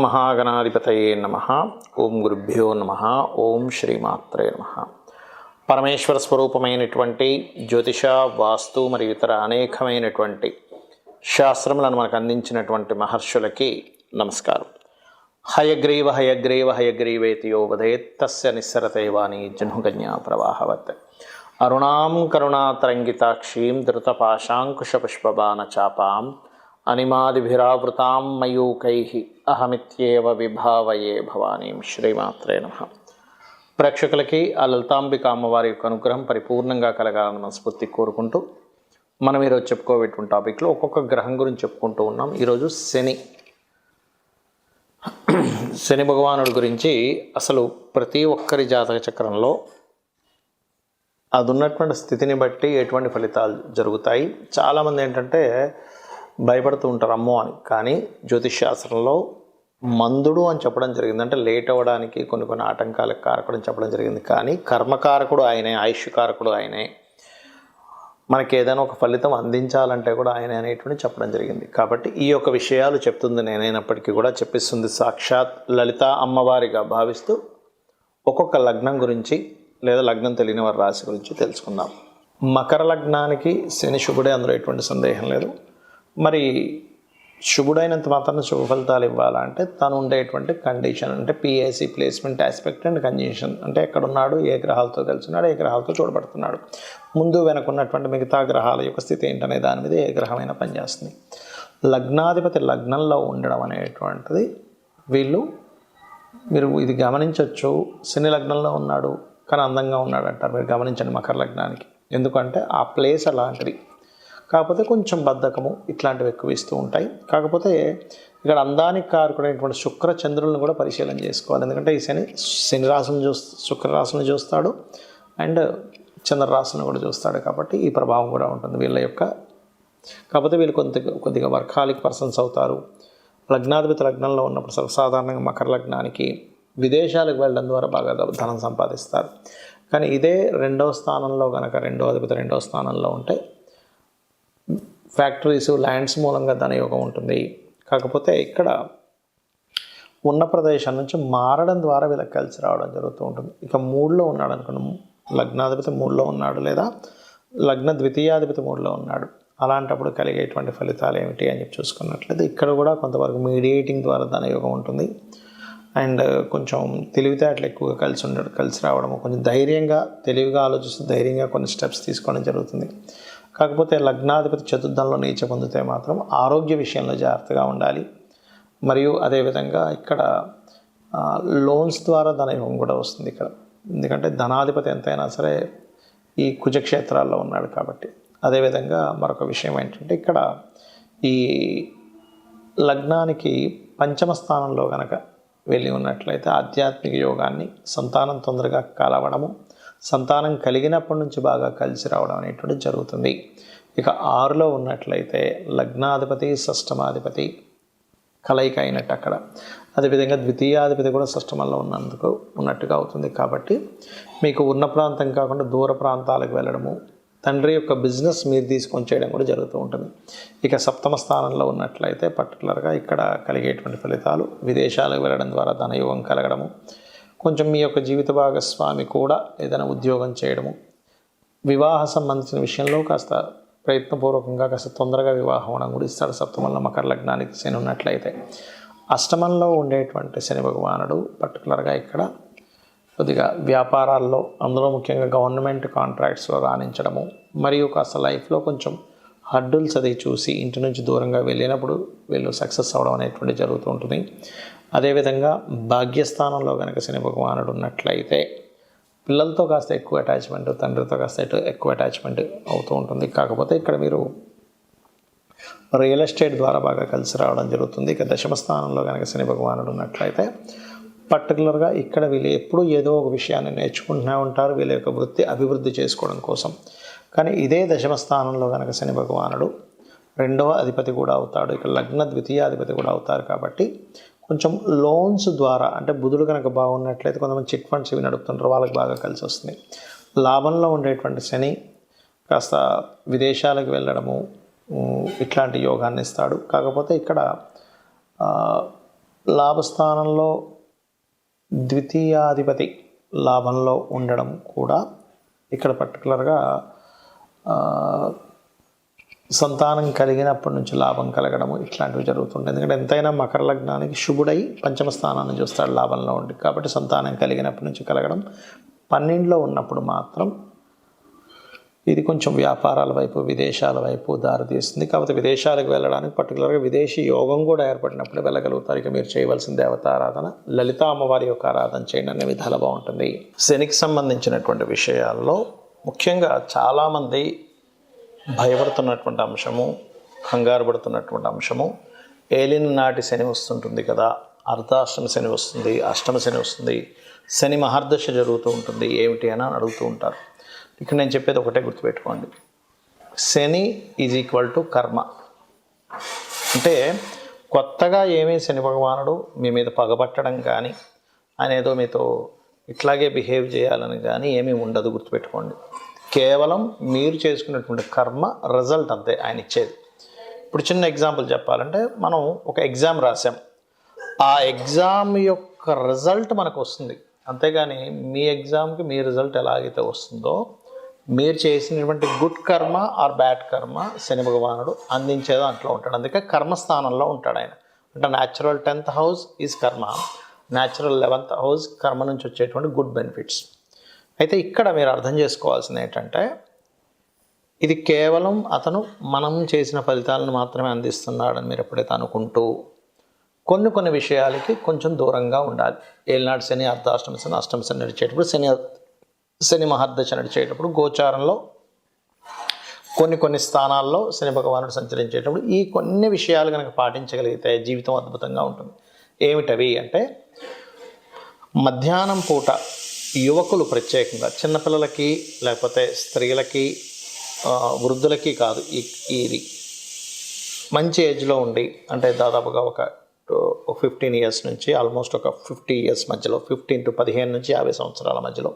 మహాగణాధిపతయే నమః. ఓం గురుభ్యో నమః. ఓం శ్రీమాత్రే నమః. పరమేశ్వర స్వరూపమైనటువంటి జ్యోతిష, వాస్తు మరియు ఇతర అనేకమైనటువంటి శాస్త్రములను మనకు అందించినటువంటి మహర్షులకి నమస్కారం. హయగ్రీవ హయగ్రీవ హయగ్రీవేతి యో వదేత్ తస్య నిస్సరతే వాణి జహ్నుగన్యా ప్రవాహవత్. అరుణాం కరుణాతరంగితాక్షీం ధృతపాశాంకుశపుష్పబాణచాపాం అనిమాదిభిరావృతాం మయూకైః అహమిత్యేవ విభావయే భవానీం. శ్రీమాత్రే నమః. ప్రేక్షకులకి ఆ లలితాంబిక అమ్మవారి యొక్క అనుగ్రహం పరిపూర్ణంగా కలగాలని మనస్ఫూర్తి కోరుకుంటూ మనం ఈరోజు చెప్పుకోబెట్టిన టాపిక్లో ఒక్కొక్క గ్రహం గురించి చెప్పుకుంటూ ఉన్నాం. ఈరోజు శని భగవానుడి గురించి అసలు ప్రతి ఒక్కరి జాతక చక్రంలో అది ఉన్నటువంటి స్థితిని బట్టి ఎటువంటి ఫలితాలు జరుగుతాయి. చాలామంది ఏంటంటే భయపడుతూ ఉంటారు అమ్మో అని. కానీ జ్యోతిష్ శాస్త్రంలో మందుడు అని చెప్పడం జరిగింది, అంటే లేట్ అవ్వడానికి కొన్ని ఆటంకాలకు కారకుడు అని చెప్పడం జరిగింది. కానీ కర్మకారకుడు ఆయనే, ఆయుష్కారకుడు ఆయనే, మనకి ఏదైనా ఒక ఫలితం అందించాలంటే కూడా ఆయనే అనేటువంటి చెప్పడం జరిగింది. కాబట్టి ఈ యొక్క విషయాలు చెప్తుంది నేనైనప్పటికీ కూడా చెప్పిస్తుంది సాక్షాత్ లలిత అమ్మవారిగా భావిస్తూ ఒక్కొక్క లగ్నం గురించి లేదా లగ్నం తెలియని వారి రాశి గురించి తెలుసుకుందాం. మకర లగ్నానికి శని శుభుడే, అందులో ఎటువంటి సందేహం లేదు. మరి శుభుడైనంత మాత్రం శుభ ఫలితాలు ఇవ్వాలంటే తను ఉండేటువంటి కండిషన్, అంటే PAC placement aspect and conjunction, అంటే ఎక్కడున్నాడు, ఏ గ్రహాలతో కలిసినాడు, ఏ గ్రహాలతో చూడబడుతున్నాడు, ముందు వెనకున్నటువంటి మిగతా గ్రహాల యొక్క స్థితి ఏంటనే దాని మీద ఏ గ్రహమైనా పనిచేస్తుంది. లగ్నాధిపతి లగ్నంలో ఉండడం అనేటువంటిది మీరు ఇది గమనించవచ్చు. శని లగ్నంలో ఉన్నాడు కానీ అందంగా ఉన్నాడు అంటారు. మీరు గమనించండి మకర లగ్నానికి, ఎందుకంటే ఆ ప్లేస్ అలాంటిది. కాకపోతే కొంచెం బద్ధకము ఇట్లాంటివి ఎక్కువ ఇస్తూ ఉంటాయి. కాకపోతే ఇక్కడ అందానికి కారకుడైనటువంటి శుక్ర చంద్రులను కూడా పరిశీలన చేసుకోవాలి. ఎందుకంటే ఈ శని రాశిని శుక్రరాశిని చూస్తాడు అండ్ చంద్రరాశిని కూడా చూస్తాడు. కాబట్టి ఈ ప్రభావం కూడా ఉంటుంది వీళ్ళ యొక్క. కాకపోతే వీళ్ళు కొద్దిగా వర్కాలిక్ పర్సన్స్ అవుతారు. లగ్నాధిపతి లగ్నంలో ఉన్నప్పుడు సర్వసాధారణంగా మకర లగ్నానికి విదేశాలకు వెళ్ళడం ద్వారా బాగా ధనం సంపాదిస్తారు. కానీ ఇదే రెండవ స్థానంలో కనుక రెండవ స్థానంలో ఉంటే ఫ్యాక్టరీస్, ల్యాండ్స్ మూలంగా ధనయోగం ఉంటుంది. కాకపోతే ఇక్కడ ఉన్న ప్రదేశం నుంచి మారడం ద్వారా వీళ్ళకి కలిసి రావడం జరుగుతూ ఉంటుంది. ఇక మూడులో ఉన్నాడు అనుకున్నాము, లగ్నాధిపతి మూడులో ఉన్నాడు లేదా లగ్న ద్వితీయాధిపతి మూడులో ఉన్నాడు. అలాంటప్పుడు కలిగేటువంటి ఫలితాలు ఏమిటి అని చెప్పి చూసుకున్నట్లయితే ఇక్కడ కూడా కొంతవరకు మీడియేటింగ్ ద్వారా ధనయోగం ఉంటుంది. అండ్ కొంచెం తెలివితేటలు ఎక్కువగా కలిసి రావడము, కొంచెం తెలివిగా ఆలోచిస్తూ ధైర్యంగా కొన్ని స్టెప్స్ తీసుకోవడం జరుగుతుంది. కాకపోతే లగ్నాధిపతి చతుర్థంలో నీచ పొందితే మాత్రం ఆరోగ్య విషయంలో జాగ్రత్తగా ఉండాలి. మరియు అదేవిధంగా ఇక్కడ లోన్స్ ద్వారా ధనయోగం కూడా వస్తుంది ఇక్కడ, ఎందుకంటే ధనాధిపతి ఎంతైనా సరే ఈ కుజక్షేత్రాల్లో ఉన్నాడు కాబట్టి. అదేవిధంగా మరొక విషయం ఏంటంటే ఇక్కడ ఈ లగ్నానికి పంచమ స్థానంలో కనుక వెళ్ళి ఉన్నట్లయితే ఆధ్యాత్మిక యోగాన్ని, సంతానం తొందరగా కలవడము, సంతానం కలిగినప్పటి నుంచి బాగా కలిసి రావడం అనేటువంటిది జరుగుతుంది. ఇక 6లో ఉన్నట్లయితే లగ్నాధిపతి షష్టమాధిపతి కలయిక అయినట్టు అక్కడ. అదేవిధంగా ద్వితీయాధిపతి కూడా షష్టమంలో ఉన్నట్టుగా అవుతుంది. కాబట్టి మీకు ఉన్న ప్రాంతం కాకుండా దూర ప్రాంతాలకు వెళ్ళడము, తండ్రి యొక్క బిజినెస్ మీరు తీసుకొని చేయడం కూడా జరుగుతూ ఉంటుంది. ఇక సప్తమ స్థానంలో ఉన్నట్లయితే పర్టికులర్గా ఇక్కడ కలిగేటువంటి ఫలితాలు విదేశాలకు వెళ్ళడం ద్వారా ధనయోగం కలగడము, కొంచెం మీ యొక్క జీవిత భాగస్వామి కూడా ఏదైనా ఉద్యోగం చేయడము, వివాహ సంబంధించిన విషయంలో కాస్త ప్రయత్నపూర్వకంగా కాస్త తొందరగా వివాహం అవడం కూడా ఇస్తాడు. సప్తమంలో మకర లగ్నానికి శని ఉన్నట్లయితే. అష్టమంలో ఉండేటువంటి శని భగవానుడు పర్టికులర్గా ఇక్కడ కొద్దిగా వ్యాపారాల్లో, అందులో ముఖ్యంగా గవర్నమెంట్ కాంట్రాక్ట్స్లో రాణించడము, మరియు కాస్త లైఫ్లో కొంచెం హడ్డుల్స్ అది చూసి ఇంటి నుంచి దూరంగా వెళ్ళినప్పుడు వీళ్ళు సక్సెస్ అవ్వడం అనేటువంటి జరుగుతూ ఉంటుంది. అదేవిధంగా భాగ్యస్థానంలో కనుక శని భగవానుడు ఉన్నట్లయితే పిల్లలతో కాస్త ఎక్కువ అటాచ్మెంట్, తండ్రితో కాస్త ఎక్కువ అటాచ్మెంట్ అవుతూ ఉంటుంది. కాకపోతే ఇక్కడ మీరు రియల్ ఎస్టేట్ ద్వారా బాగా కలిసి రావడం జరుగుతుంది. ఇక దశమ స్థానంలో కనుక శని భగవానుడు ఉన్నట్లయితే పర్టికులర్గా ఇక్కడ వీళ్ళు ఎప్పుడూ ఏదో ఒక విషయాన్ని నేర్చుకుంటూనే ఉంటారు వీళ్ళ యొక్క వృత్తి అభివృద్ధి చేసుకోవడం కోసం. కానీ ఇదే దశమ స్థానంలో కనుక శని భగవానుడు రెండవ అధిపతి కూడా అవుతాడు, ఇక్కడ లగ్న ద్వితీయాధిపతి కూడా అవుతారు. కాబట్టి కొంచెం లోన్స్ ద్వారా, అంటే బుధుడు కనుక బాగున్నట్లయితే కొంతమంది చిట్ ఫండ్స్ ఇవి నడుపుతుంటారు, వాళ్ళకి బాగా కలిసి వస్తుంది. లాభంలో ఉండేటువంటి శని కాస్త విదేశాలకు వెళ్ళడము ఇట్లాంటి యోగాన్ని ఇస్తాడు. కాకపోతే ఇక్కడ లాభస్థానంలో ద్వితీయాధిపతి లాభంలో ఉండడం కూడా ఇక్కడ పర్టికులర్గా సంతానం కలిగినప్పటి నుంచి లాభం కలగడము ఇట్లాంటివి జరుగుతుంటాయి. ఎందుకంటే ఎంతైనా మకర లగ్నానికి శుభుడై పంచమ స్థానాన్ని చూస్తాడు లాభంలో ఉండి, కాబట్టి సంతానం కలిగినప్పటి నుంచి కలగడం. 12లో ఉన్నప్పుడు మాత్రం ఇది కొంచెం వ్యాపారాల వైపు విదేశాల వైపు దారితీస్తుంది. కాబట్టి విదేశాలకు వెళ్ళడానికి పర్టికులర్గా విదేశీ యోగం కూడా ఏర్పడినప్పుడు వెళ్ళగలుగుతారు. ఇక మీరు చేయవలసిన దేవతారాధన లలితా అమ్మవారి యొక్క ఆరాధన చేయండి, అనే విధాలు బాగుంటుంది. శనికి సంబంధించినటువంటి విషయాల్లో ముఖ్యంగా చాలామంది భయపడుతున్నటువంటి అంశము, కంగారు పడుతున్నటువంటి అంశము, ఏలిన నాటి శని వస్తుంటుంది కదా, అర్ధాష్టమ శని వస్తుంది, అష్టమ శని వస్తుంది, శని మహర్దశ జరుగుతూ ఉంటుంది, ఏమిటి అని అడుగుతూ ఉంటారు. ఇక్కడ నేను చెప్పేది ఒకటే గుర్తుపెట్టుకోండి, శని ఈజ్ ఈక్వల్ టు కర్మ. అంటే కొత్తగా ఏమీ శని భగవానుడు మీ మీద పగబట్టడం కానీ, ఆయన ఏదో మీతో ఇట్లాగే బిహేవ్ చేయాలని కానీ ఏమీ ఉండదు, గుర్తుపెట్టుకోండి. కేవలం మీరు చేసుకున్నటువంటి కర్మ రిజల్ట్ అంతే ఆయన ఇచ్చేది. ఇప్పుడు చిన్న ఎగ్జాంపుల్ చెప్పాలంటే, మనం ఒక ఎగ్జామ్ రాసాం, ఆ ఎగ్జామ్ యొక్క రిజల్ట్ మనకు వస్తుంది, అంతేగాని మీ ఎగ్జామ్కి మీ రిజల్ట్ ఎలాగైతే వస్తుందో మీరు చేసినటువంటి గుడ్ కర్మ ఆర్ బ్యాడ్ కర్మ శని భగవానుడు అందించే దాంట్లో ఉంటాడు. అందుకే కర్మస్థానంలో ఉంటాడు ఆయన. అంటే న్యాచురల్ 10th హౌస్ ఈజ్ కర్మ, న్యాచురల్ 11th హౌస్ కర్మ నుంచి వచ్చేటువంటి గుడ్ బెనిఫిట్స్. అయితే ఇక్కడ మీరు అర్థం చేసుకోవాల్సింది ఏంటంటే, ఇది కేవలం అతను మనం చేసిన ఫలితాలను మాత్రమే అందిస్తున్నాడని మీరు ఎప్పుడైతే అనుకుంటూ కొన్ని విషయాలకి కొంచెం దూరంగా ఉండాలి. ఏలినాటి శని, అర్ధాష్టమ శని, అష్టమ శని నడిచేటప్పుడు, శని మహర్దశ నడిచేటప్పుడు, గోచారంలో కొన్ని స్థానాల్లో శని భగవానుడు సంచరించేటప్పుడు ఈ కొన్ని విషయాలు కనుక పాటించగలిగితే జీవితం అద్భుతంగా ఉంటుంది. ఏమిటవి అంటే, మధ్యాహ్నం పూట యువకులు ప్రత్యేకంగా చిన్నపిల్లలకి లేకపోతే స్త్రీలకి వృద్ధులకి కాదు, ఇది మంచి ఏజ్లో ఉండి, అంటే దాదాపుగా ఒక 15 ఇయర్స్ నుంచి ఆల్మోస్ట్ ఒక 50 ఇయర్స్ మధ్యలో, 15 to 15 నుంచి 50 సంవత్సరాల మధ్యలో,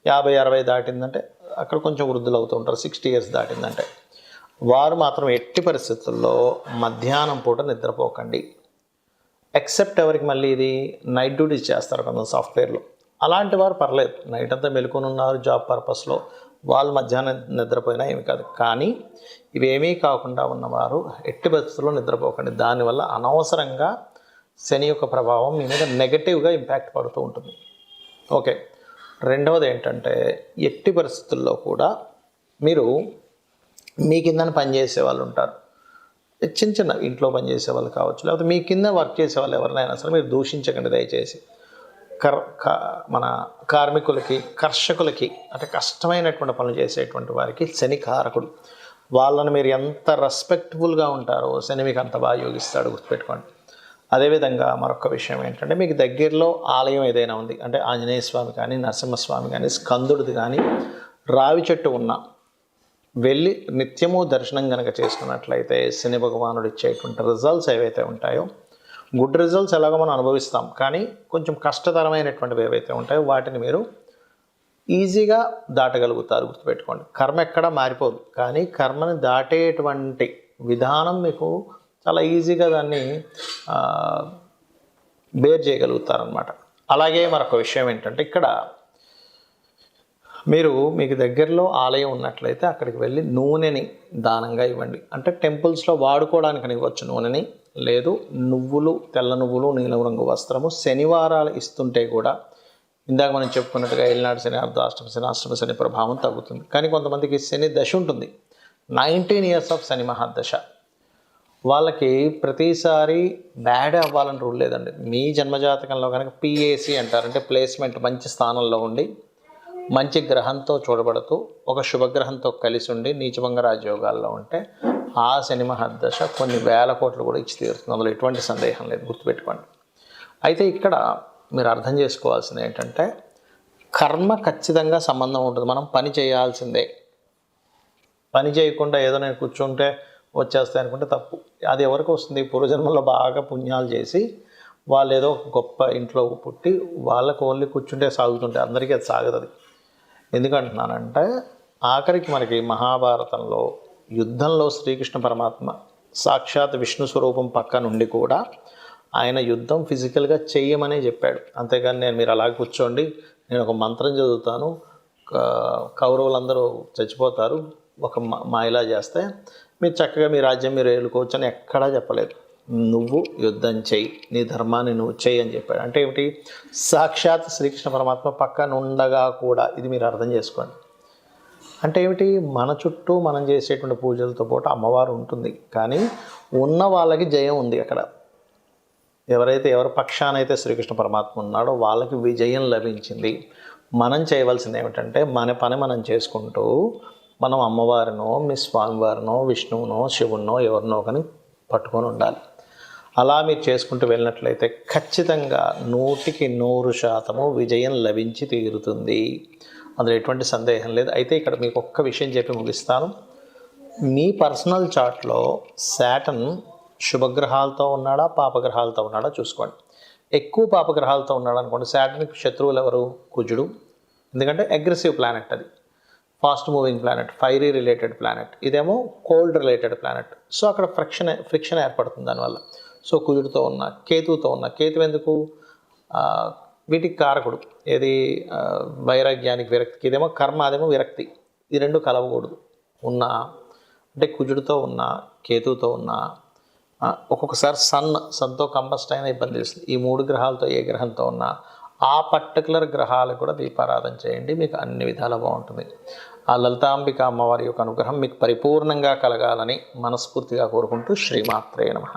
50-60 దాటిందంటే అక్కడ కొంచెం వృద్ధులు అవుతూ ఉంటారు. 60 ఇయర్స్ దాటిందంటే వారు మాత్రం ఎట్టి పరిస్థితుల్లో మధ్యాహ్నం పూట నిద్రపోకండి. ఎక్సెప్ట్ ఎవరికి మళ్ళీ ఇది నైట్ డ్యూటీస్ చేస్తారు కొంత సాఫ్ట్వేర్లో, అలాంటి వారు పర్లేదు, నైట్ అంతా మెలుకొని ఉన్నారు జాబ్ పర్పస్లో, వాళ్ళు మధ్యాహ్నం నిద్రపోయినా ఏమి కాదు. కానీ ఇవేమీ కాకుండా ఉన్నవారు ఎట్టి పరిస్థితుల్లో నిద్రపోకండి. దానివల్ల అనవసరంగా శని యొక్క ప్రభావం మీ మీద నెగటివ్గా ఇంపాక్ట్ పడుతూ ఉంటుంది. ఓకే, రెండవది ఏంటంటే, ఎట్టి పరిస్థితుల్లో కూడా మీరు మీ కింద పనిచేసే వాళ్ళు ఉంటారు, చిన్న ఇంట్లో పనిచేసే వాళ్ళు కావచ్చు, లేకపోతే మీ కింద వర్క్ చేసే వాళ్ళు ఎవరినైనా సరే మీరు దూషించకండి దయచేసి. మన కార్మికులకి, కర్షకులకి, అంటే కష్టమైనటువంటి పనులు చేసేటువంటి వారికి శని కారకుడు. వాళ్ళని మీరు ఎంత రెస్పెక్ట్ఫుల్గా ఉంటారో శని మీకు అంత బాగా యోగిస్తాడు, గుర్తుపెట్టుకోండి. అదేవిధంగా మరొక విషయం ఏంటంటే, మీకు దగ్గరలో ఆలయం ఏదైనా ఉంది అంటే ఆంజనేయ స్వామి కానీ, నరసింహస్వామి కానీ, స్కందుడిది కానీ, రావి చెట్టు ఉన్న వెళ్ళి నిత్యము దర్శనం కనుక చేసుకున్నట్లయితే శని భగవానుడు ఇచ్చేటువంటి రిజల్ట్స్ ఏవైతే ఉంటాయో, గుడ్ రిజల్ట్స్ ఎలాగో మనం అనుభవిస్తాం, కానీ కొంచెం కష్టతరమైనటువంటివి ఏవైతే ఉంటాయో వాటిని మీరు ఈజీగా దాటగలుగుతారు, గుర్తుపెట్టుకోండి. కర్మ ఎక్కడా మారిపోదు, కానీ కర్మని దాటేటువంటి విధానం మీకు చాలా ఈజీగా దాన్ని బేర్ చేయగలుగుతారనమాట. అలాగే మరొక విషయం ఏంటంటే, ఇక్కడ మీకు దగ్గరలో ఆలయం ఉన్నట్లయితే అక్కడికి వెళ్ళి నూనెని దానంగా ఇవ్వండి. అంటే టెంపుల్స్లో వాడుకోవడానికి ఇవ్వచ్చు నూనెని, లేదు నువ్వులు, తెల్ల నువ్వులు, నీలం రంగు వస్త్రము శనివారాలు ఇస్తుంటే కూడా, ఇందాక మనం చెప్పుకున్నట్టుగా ఏలినాటి శని, అర్ధాష్టమ శని, అష్టమ శని ప్రభావం తగ్గుతుంది. కానీ కొంతమందికి శని దశ ఉంటుంది, 19 ఇయర్స్ ఆఫ్ శని మహాదశ, వాళ్ళకి ప్రతిసారి బ్యాడ్ అవ్వాలని రూల్ లేదండి. మీ జన్మజాతకంలో కనుక PAC అంటారు, అంటే ప్లేస్మెంట్ మంచి స్థానంలో ఉండి మంచి గ్రహంతో చూడబడుతూ ఒక శుభగ్రహంతో కలిసి ఉండి నీచభంగ రాజయోగాల్లో ఉంటే ఆ శని మహర్దశ కొన్ని వేల కోట్లు కూడా ఇచ్చి తీరుతుంది, అందులో ఎటువంటి సందేహం లేదు, గుర్తుపెట్టుకోండి. అయితే ఇక్కడ మీరు అర్థం చేసుకోవాల్సింది ఏంటంటే, కర్మ ఖచ్చితంగా సంబంధం ఉంటుంది. మనం పని చేయాల్సిందే, పని చేయకుండా ఏదో నేను కూర్చుంటే వచ్చేస్తాయి అనుకుంటే తప్పు. అది ఎవరికి వస్తుంది? పూర్వజన్మలో బాగా పుణ్యాలు చేసి వాళ్ళు ఏదో గొప్ప ఇంట్లో పుట్టి వాళ్ళకు ఓన్లీ కూర్చుంటే సాగుతుంటే అందరికీ అది సాగదు. ఎందుకంటున్నానంటే, ఆఖరికి మనకి మహాభారతంలో యుద్ధంలో శ్రీకృష్ణ పరమాత్మ సాక్షాత్ విష్ణు స్వరూపం పక్క నుండి కూడా ఆయన యుద్ధం ఫిజికల్గా చెయ్యమనే చెప్పాడు. అంతేగాని నేను మీరు అలా కూర్చోండి, నేను ఒక మంత్రం చదువుతాను, కౌరవులందరూ చచ్చిపోతారు ఒక మాయలా చేస్తే, మీరు చక్కగా మీ రాజ్యం మీరు ఏలుకోవచ్చు అని ఎక్కడా చెప్పలేదు. నువ్వు యుద్ధం చెయ్యి, నీ ధర్మాన్ని నువ్వు చెయ్యి అని చెప్పాడు. అంటే ఏమిటి? సాక్షాత్ శ్రీకృష్ణ పరమాత్మ పక్కన ఉండగా కూడా, ఇది మీరు అర్థం చేసుకోండి. అంటే ఏమిటి? మన చుట్టూ మనం చేసేటువంటి పూజలతో పాటు అమ్మవారు ఉంటుంది, కానీ ఉన్న వాళ్ళకి జయం ఉంది అక్కడ. ఎవరి పక్షానైతే శ్రీకృష్ణ పరమాత్మ ఉన్నాడో వాళ్ళకి విజయం లభించింది. మనం చేయవలసింది ఏమిటంటే, మన పని మనం చేసుకుంటూ మనం అమ్మవారినో మీ స్వామివారినో విష్ణువునో శివునో ఎవరినో కానీ పట్టుకొని ఉండాలి. అలా మీరు చేసుకుంటూ వెళ్ళినట్లయితే ఖచ్చితంగా 100% విజయం లభించి తీరుతుంది. అందులో ఎటువంటి సందేహం లేదు. అయితే ఇక్కడ మీకు ఒక్క విషయం చెప్పి ముగిస్తాను. మీ పర్సనల్ చార్ట్లో శాటర్న్ శుభగ్రహాలతో ఉన్నాడా పాపగ్రహాలతో ఉన్నాడా చూసుకోండి. ఎక్కువ పాపగ్రహాలతో ఉన్నాడు అనుకోండి, శాటర్న్కి శత్రువులు ఎవరు? కుజుడు. ఎందుకంటే అగ్రెసివ్ ప్లానెట్, అది fast moving planet, fiery related planet. ఇదేమో కోల్డ్ రిలేటెడ్ ప్లానెట్. సో అక్కడ ఫ్రిక్షన్ ఏర్పడుతుంది దానివల్ల. సో కుజుడితో ఉన్న, కేతువుతో ఉన్న, కేతువు ఎందుకు? వీటికి కారకుడు. ఏది? వైరాగ్యానికి, విరక్తికి. ఇదేమో కర్మ, అదేమో విరక్తి. ఈ రెండు కలవకూడదు. అంటే కుజుడితో ఉన్న, కేతువుతో ఉన్న, ఒక్కొక్కసారి సన్తో కంబస్ట్ అయినా ఇబ్బంది చేస్తుంది. ఈ 3 గ్రహాలతో ఏ గ్రహంతో ఉన్నా ఆ పర్టికులర్ గ్రహాలకు కూడా దీపారాధన చేయండి, మీకు అన్ని విధాలా బాగుంటుంది. ఆ లలితాంబిక అమ్మవారి యొక్క అనుగ్రహం మీకు పరిపూర్ణంగా కలగాలని మనస్ఫూర్తిగా కోరుకుంటూ శ్రీమాత్రే నమః.